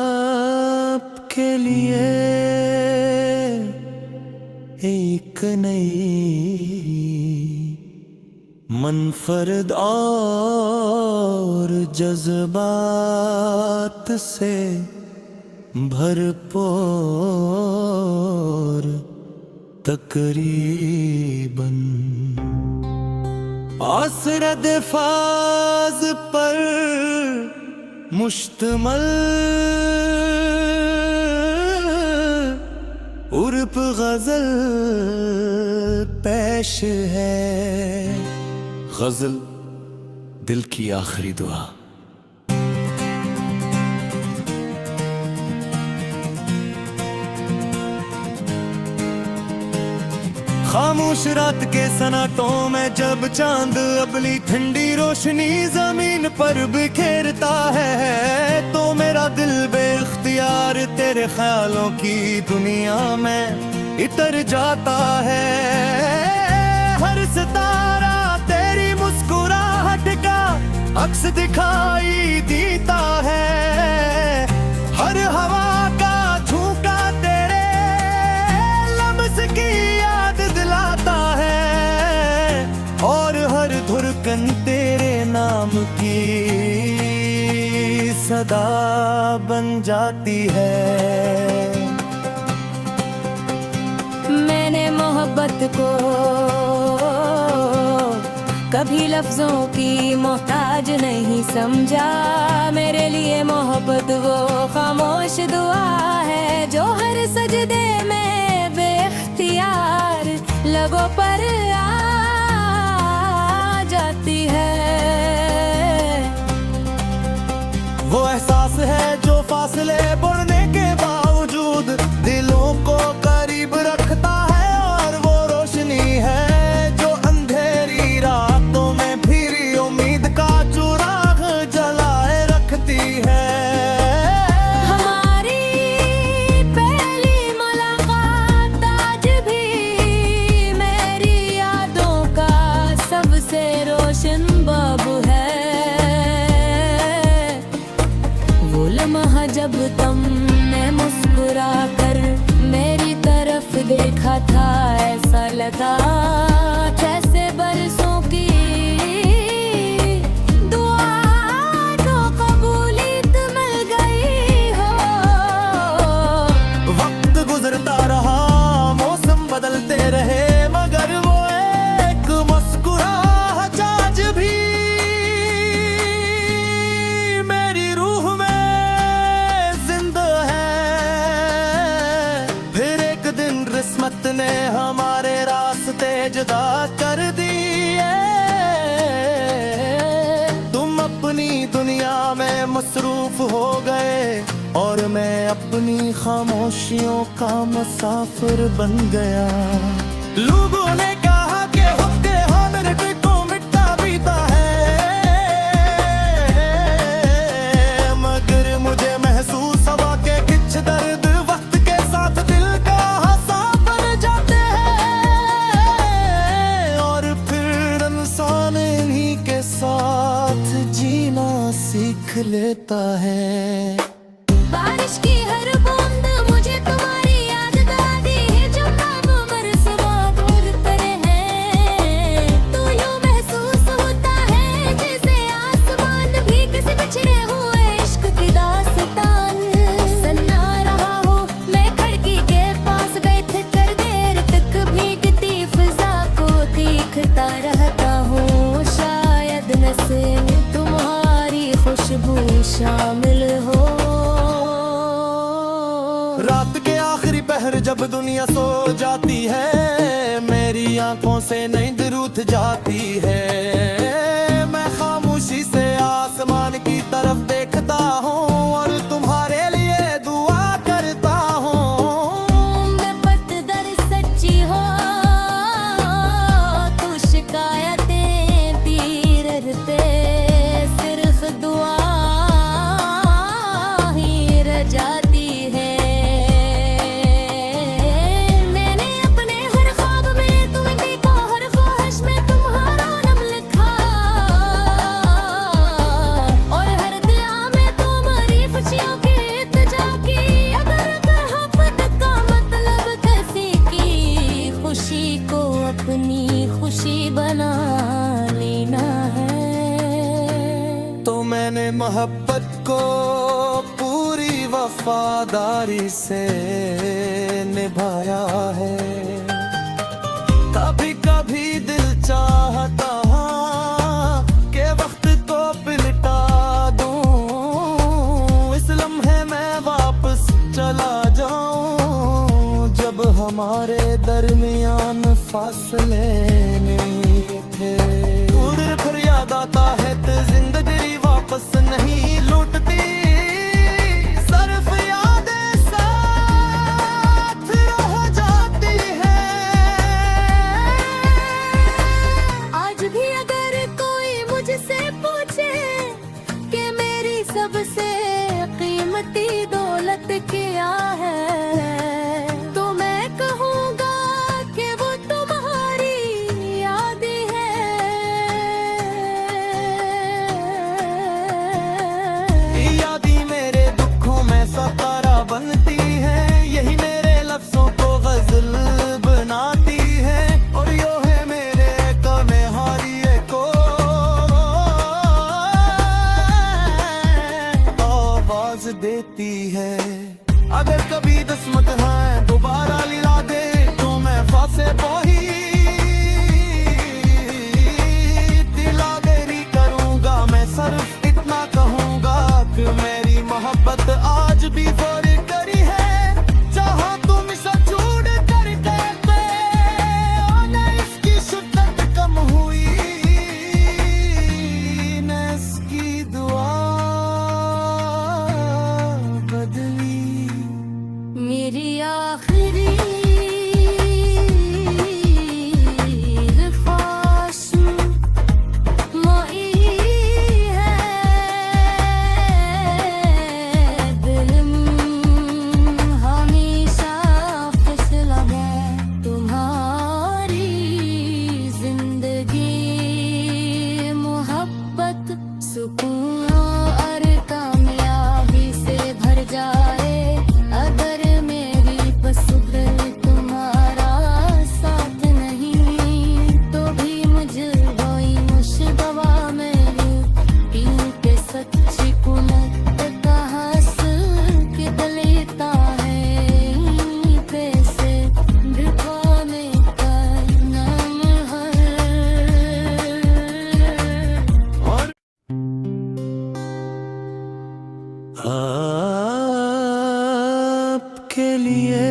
आपके लिए एक नई मनफरद और जज्बात से भरपूर तकरीबन आसरद फाज पर मुश्तमल उर्फ गजल पेश है। गजल दिल की आखिरी दुआ। खामोश रात के सन्नाटों में जब चांद अपनी ठंडी रोशनी जमीन पर बिखेरता है, तो मेरा दिल बेख्तियार तेरे ख्यालों की दुनिया में इतर जाता है। हर सितारा तेरी मुस्कुराहट का अक्स दिखाई देता है, हर हवा का झोंका तेरे लम्स की याद दिलाता है, और हर धुरकन तेरे नाम की सदा बन जाती है। मैंने मोहब्बत को कभी लफ्जों की मोहताज नहीं समझा, मेरे लिए मोहब्बत वो खामोश दुआ है जो हर सजदे में बेख्तियार लबों पर आ जाती है। वो एहसास है जो फासले बढ़ने के बावजूद दिलों को करीब रखता है, और वो रोशनी है जो अंधेरी रातों में फिर उम्मीद का चिराग जलाए रखती है। हमारी पहली मुलाकात आज भी मेरी यादों का सबसे रोशन बाब है। वो लम्हा जब तुमने मुस्कुरा कर मेरी तरफ देखा था, ऐसा लगा जैसे बरसों की दुआ को कबूलियत मिल गई हो। वक्त गुजरता रहा, मौसम बदलते रहे, मगर वो एक मुस्कुराहट आज भी मेरी रूह में जिंदा है। फिर एक दिन किस्मत ने हमारे रास्ते जुदा कर दिए, तुम अपनी दुनिया में मसरूफ हो गए और मैं अपनी खामोशियों का मुसाफिर बन गया। लोगों ने कहा कि हुक्के हाँ मेरे दिल को मिटा पीता है, मगर मुझे महसूस हुआ कि कुछ दर्द वक्त के साथ दिल का हंसा बन जाते हैं, और फिर इंसान इन्हीं के साथ जीना सीख लेता है। बारिश की हर बूंद मुझे तुम्हारी याद दिलाती है, जब ख्वाब बरसवा उड़ते हैं, तो यूं महसूस होता है जैसे आसमान भी किसी बिछड़े हुए इश्क की दास्तान सुना रहा हो। मैं खिड़की के पास बैठ कर देर तक भीगती फिजा को देखता रहता हूँ, शायद नस्म तुम्हारी खुशबू शामिल हो। रात के आखिरी पहर जब दुनिया सो जाती है, मेरी आंखों से नींद रूठ जाती है, मैं खामोशी से आसमान की तरफ देखता हूँ और तुम्हारे लिए दुआ करता हूँ। बेपतदर सच्ची हो तू, शिकायतें तीरते सिर्फ दुआ ही रह जाती है। मैंने अपने हर ख्वाब में तुम्हें देखा, हर ख्वाहिश में तुम्हारा नाम लिखा। मोहब्बत को पूरी वफादारी से निभाया है। कभी कभी दिल चाहता के वक्त को पिलटा दूं, इस लम्हे में वापस चला जाऊं जब हमारे दरमियान फासले नहीं थे। उधर फिर याद आता है तो जिंदगी वापस नहीं लौटती, सिर्फ यादें साथ रह जाती है। आज भी अगर कोई मुझसे पूछे कि मेरी सबसे कीमती दौलत क्या है, तो मैं कहूँगा कि वो तुम्हारी याद है। यादें मेरे दुखों में सतारा बनती है, यही मेरे लफ्जों को गजल बनाती है, और यो है मेरे कमे हारिए को आवाज देती है। अगर कभी दस्मत है दोबारा लिला दे तो मैं फांसे पोही दिलावेरी करूंगा। मैं सिर्फ इतना कहूंगा कि मेरी मोहब्बत आज भी फौर करी है, जहां तुम इसे छोड़ कर कहते हो न इसकी शिद्दत कम हुई, न इसकी दुआ बदली। मेरी आखिरी ख्वाहिश मोई है, दिल हमेशा खुश लगे तुम्हारी जिंदगी, मोहब्बत सुकून और कामयाबी से भर जाए। अगर मेरी बसुब्र तुम्हारा साथ नहीं, तो भी मुझे वही मुश्तबा मेरी दिल पे सच्ची कुलत कहाँ से कि दलेता है कैसे दिखाने का नाम है। और आपके लिए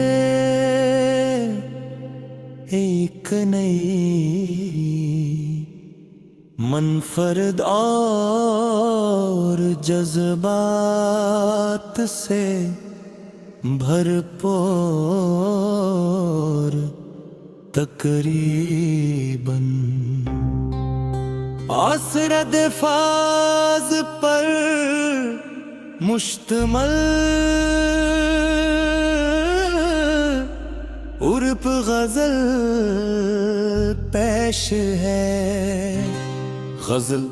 एक नई मनफरद और जज्बात से भरपूर तकरीबन आसरद फाज पर मुश्तमल उर्फ गजल पेश है। गजल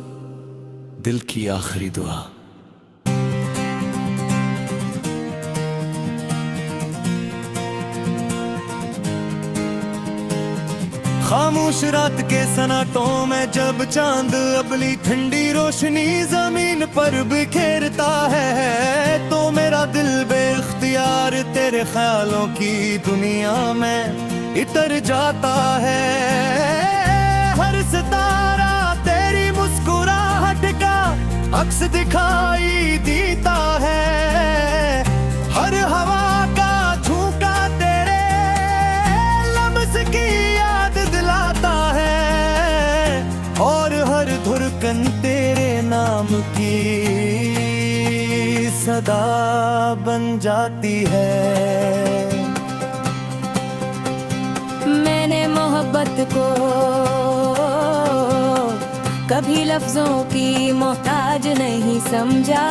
दिल की आखिरी दुआ। खामोश रात के सन्नाटों में जब चांद अपनी ठंडी रोशनी जमीन पर बिखेरता है, तो मेरा दिल बेख्तियार तेरे ख्यालों की दुनिया में इतर जाता है। हर सितारा तेरी मुस्कुराहट का अक्स दिखाई देता है, हर हवा का झोंका तेरे लम्स की याद दिलाता है, और हर धुरकन तेरे नाम की सदा बन जाती है। मैंने मोहब्बत को कभी लफ्जों की मोहताज नहीं समझा,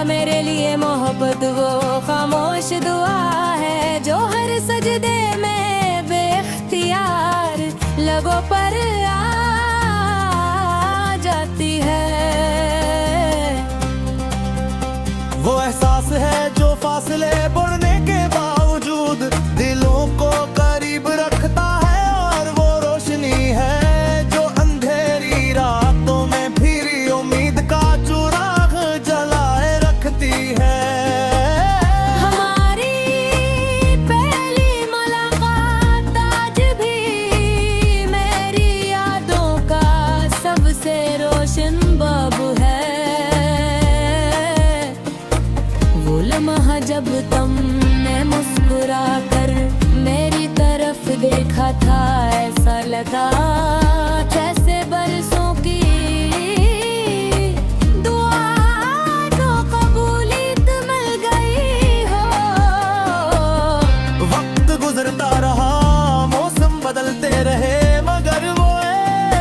मेरे लिए मोहब्बत वो खामोश दुआ है जो हर सजदे में बेख्तियार लबों पर आ जाती है। वो एहसास है जो फासले बढ़ने के बावजूद दिलों को करीब रखता है, और वो रोशनी है जो अंधेरी रातों में फिर उम्मीद का चुराग देखा ऐसा लगा जैसे बरसों की दुआ तो कबूलियत मिल गई हो। वक्त गुजरता रहा, मौसम बदलते रहे, मगर वो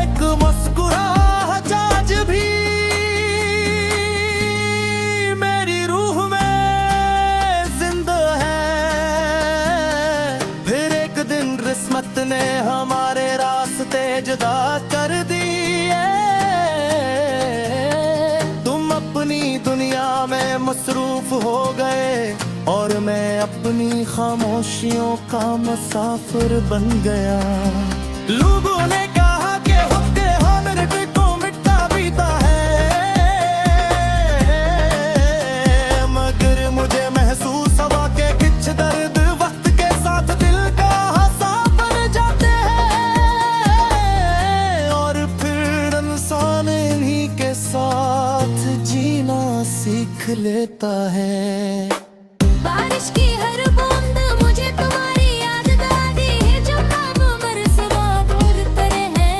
एक मुस्कुराहट आज भी मेरी रूह में जिंदा है। फिर एक दिन किस्मत ने हमारे रास्ते जुदा कर दिए। तुम अपनी दुनिया में मसरूफ हो गए और मैं अपनी खामोशियों का मुसाफिर बन गया। लोगों ने कहा कि हुक्के हाँ मेरे दिल को मिटा पीता है, मगर मुझे महसूस हुआ कि कुछ दर्द वक्त के साथ दिल का हंसा बन जाते हैं और फिर इंसान इन्हीं के साथ जीना सीख लेता है। बारिश की हर बूंद मुझे तुम्हारी याद दिलाती है, जो ख्वाब बरसों दूर हैं।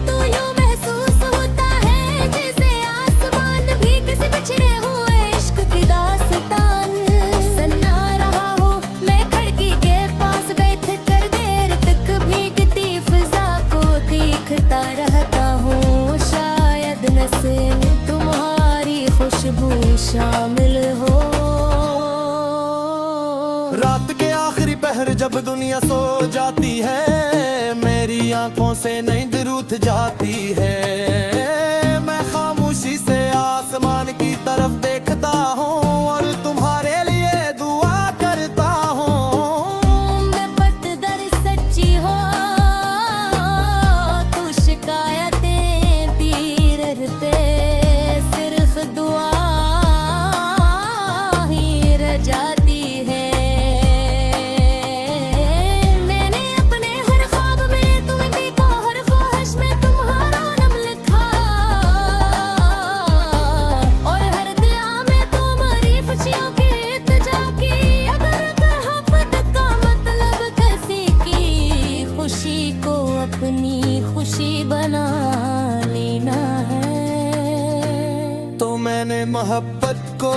तो यूं महसूस होता है जैसे आसमान भी किसी बिछड़े हुए इश्क की दास्तान सुना रहा हूँ। मैं खिड़की के पास बैठ कर देर तक भीगती फिजा को देखता रहता हूँ। शायद नस्ल तुम्हारी खुशबू शामिल हो। रात के आखिरी पहर जब दुनिया सो जाती है, मेरी आंखों से नींद रूठ जाती है। मैं खामोशी से आसमान की तरफ देखता हूँ और तुम्हारे लिए दुआ करता हूँ। मैं पतदर सच्ची हो, तू शिकायतें तीर पे, सिर्फ दुआ ही रह जाती है। मैंने अपने हर ख्वाब में तुम्हें देखा, हर ख्वाहिश में तुम्हारा नाम लिखा और हर दुआ में तुम्हारी खुशियों की इल्तिजा की। अगर मोहब्बत का मतलब किसी की खुशी को अपनी खुशी बना लेना है, तो मैंने मोहब्बत को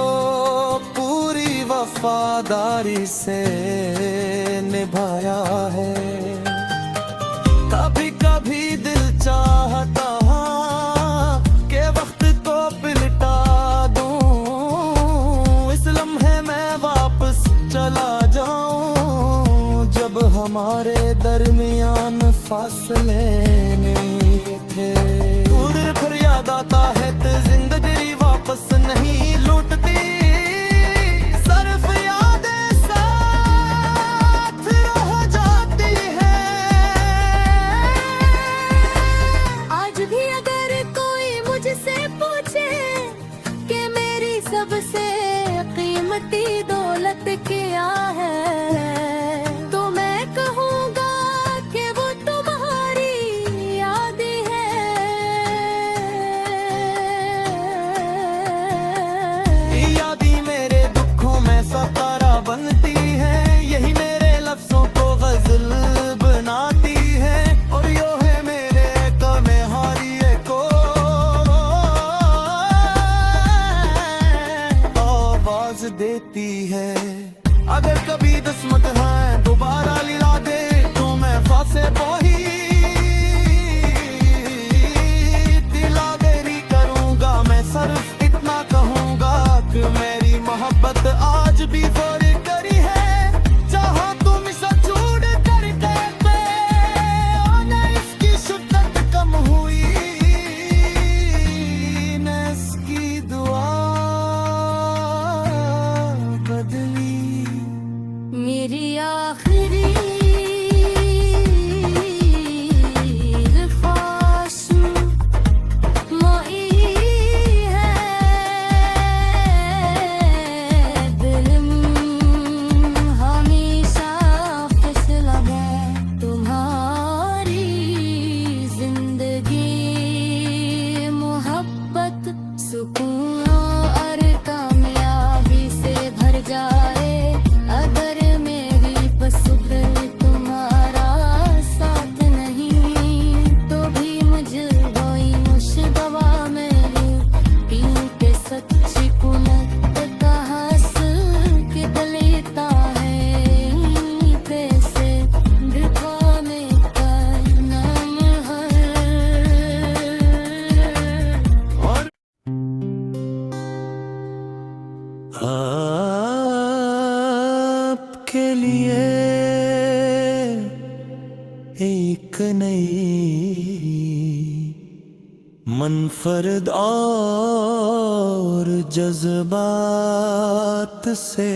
पूरी वफादारी से निभाया है। कभी कभी दिल चाहता कि वक्त को पिलटा दूं, इस लम्हे में वापस चला जाऊं जब हमारे दरमियान फासले नहीं थे। दूर फिर याद आता है तो जिंदगी वापस नहीं लौटती, सिर्फ यादें साथ रह जाती है। आज भी अगर कोई मुझसे पूछे कि मेरी सबसे कीमती दौलत क्या है, तो मैं कहूँगा कि वो तुम्हारी याद है। यादें मेरे दुखों में सतारा बनती है, यही मेरे लफ्जों को गजल बनाती है और यो है मेरे कमे हारिए को आवाज देती है। अगर कभी किस्मत है दोबारा लिला दे तो मैं फांसे पोही दिलावेरी करूंगा। मैं सिर्फ इतना कहूंगा कि मेरी मोहब्बत आज भी फौरी करी है। जहां तुम इसे छोड़ कर गए न इसकी शिद्दत कम हुई, न इसकी दुआ बदली। मेरी आखिरी फर्द और जज्बात से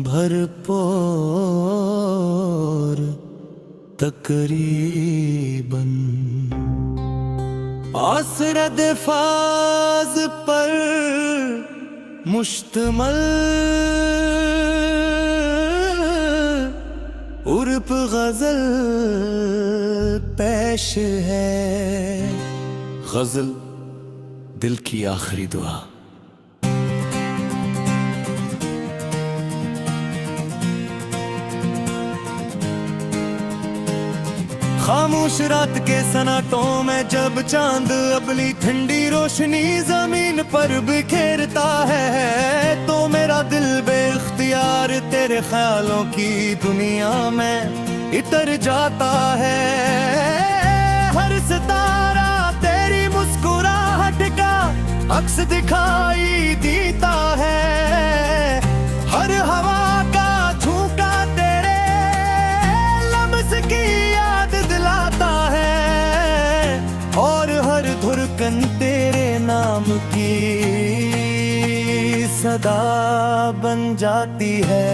भरपूर तकरीबन आसरद फाज पर मुश्तमल उर्फ गजल पेश है। गजल दिल की आखिरी दुआ। खामोश रात के सन्नाटों में जब चांद अपनी ठंडी रोशनी जमीन पर बिखेरता है तो मेरा दिल बेख्तियार तेरे ख्यालों की दुनिया में इतर जाता है। हर सितारा तेरी मुस्कुराहट का अक्स दिखाई देता है। हर हवा का झोंका तेरे लम्स की याद दिलाता है और हर धुरकन तेरे नाम की सदा बन जाती है।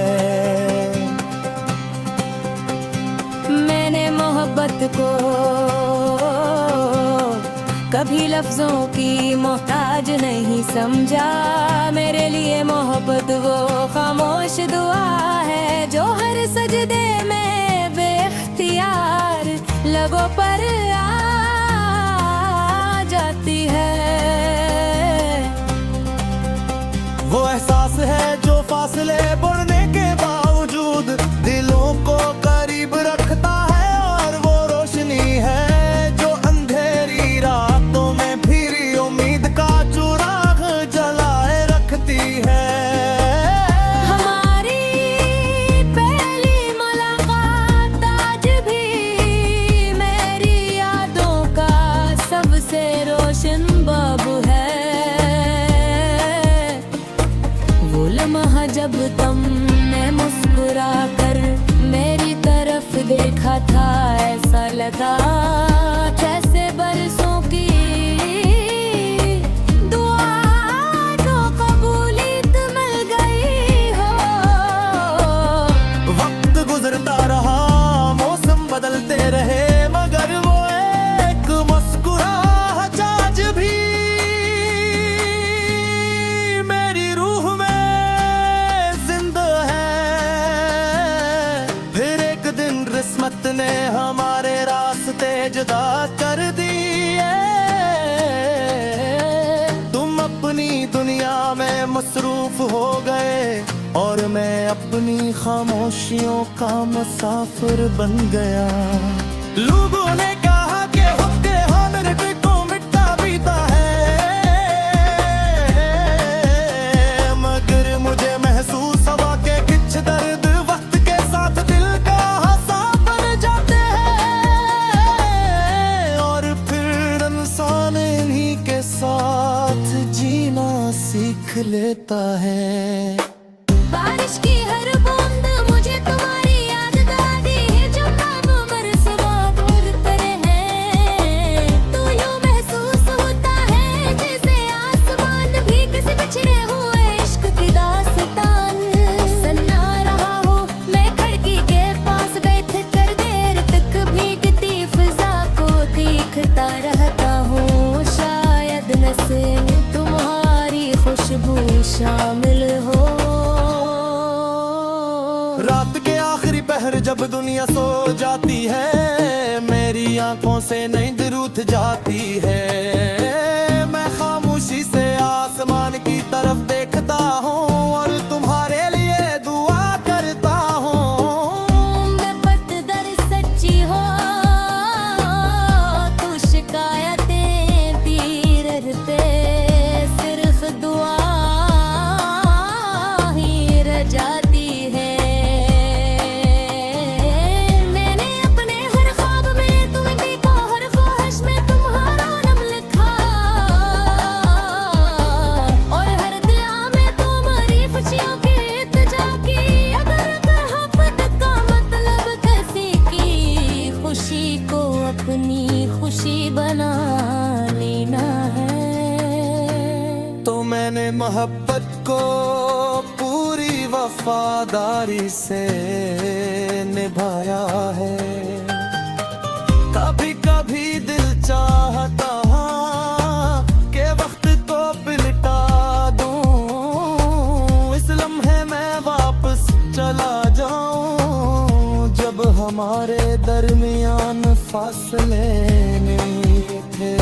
मैंने मोहब्बत को कभी लफ्जों की मोहताज नहीं समझा। मेरे लिए मोहब्बत वो खामोश दुआ है जो हर सजदे में बेख्तियार लबों पर आ जाती है। वो एहसास है जो फासले बढ़ने के बावजूद दिलों को करीब रखता है और वो रोशनी है जो अंधेरी रातों में फिर उम्मीद का चुराग जलाए रखती है। हमारी पहली मुलाकात आज भी मेरी यादों का सबसे रोशन बाब है। वो लम्हा जब तुमने मुस्कुरा कर मेरी तरफ देखा था ऐसा लगा जैसे बरसों की दुआ को कबूलियत मिल गई हो। वक्त गुजरता रहा मौसम बदलते रहे मगर वो एक मुस्कुराहट आज भी मेरी रूह में जिंदा है। फिर एक दिन किस्मत ने हमारे रास्ते जुदा कर दिए। तुम अपनी दुनिया में मसरूफ हो गए और मैं अपनी खामोशियों का मुसाफिर बन गया। लोगों ने कहा कि हुक्के हाँ मेरे दिल को मिटा पीता है मगर मुझे महसूस हुआ कि कुछ दर्द वक्त के साथ दिल का हंसा बन जाते हैं और फिर इंसान इन्हीं के साथ जीना सीख लेता है। बारिश की हर बूंद मुझे तुम्हारी याद दिलाती है जो ख्वाब बरसात उड़ते हैं। तो यूं महसूस होता है जैसे आसमान भी किसी बिछड़े हुए इश्क की दास्तान सुना रहा हूँ। मैं खिड़की के पास बैठ कर देर तक भीगती फिजा को देखता रहता हूँ। शायद नस्म तुम्हारी खुशबू शामिल हो। रात के आखिरी पहर जब दुनिया सो जाती है मेरी आंखों से नींद रूठ जाती है। मैं खामोशी से आसमान की तरफ देखता हूँ और तुम्हारे लिए दुआ करता हूँ। मैं पतदर सच्ची हो तू शिकायतें तीर पे सिर्फ दुआ ही रह जाती है। मैंने अपने हर ख्वाब में तुम्हें देखा हर ख्वाहिश में तुम्हारा नाम मोहब्बत को पूरी वफादारी से निभाया है। कभी कभी दिल चाहता के वक्त को पिलटा दूं, इस लम्हे में वापस चला जाऊं जब हमारे दरमियान फासले नहीं थे।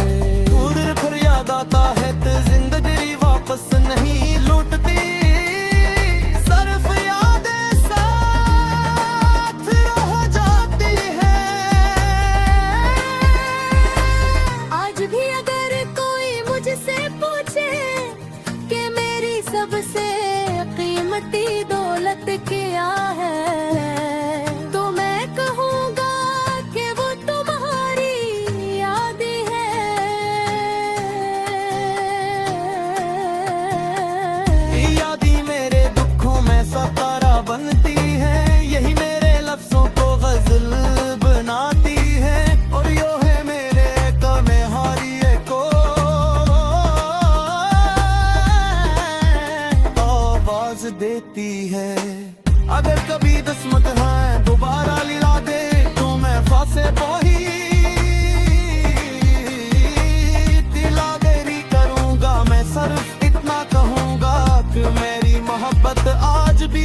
दूर फिर याद आता है तो जिंदगी वापस नहीं लौटती, सिर्फ यादें साथ रह जाती है। आज भी अगर कोई मुझसे पूछे कि मेरी सबसे कीमती दौलत क्या है, तो मैं कहूँगा कि वो तुम्हारी याद है। यादें मेरे दुखों में सतारा बनती है, यही मेरे लफ्जों को गजल बनाती है, और यो है मेरे कमे हारिए को आवाज देती है। अगर कभी किस्मत है दोबारा लिला दे तो मैं फांसे पोही दिलावेरी करूंगा। मैं सिर्फ इतना कहूंगा कि मेरी मोहब्बत आज भी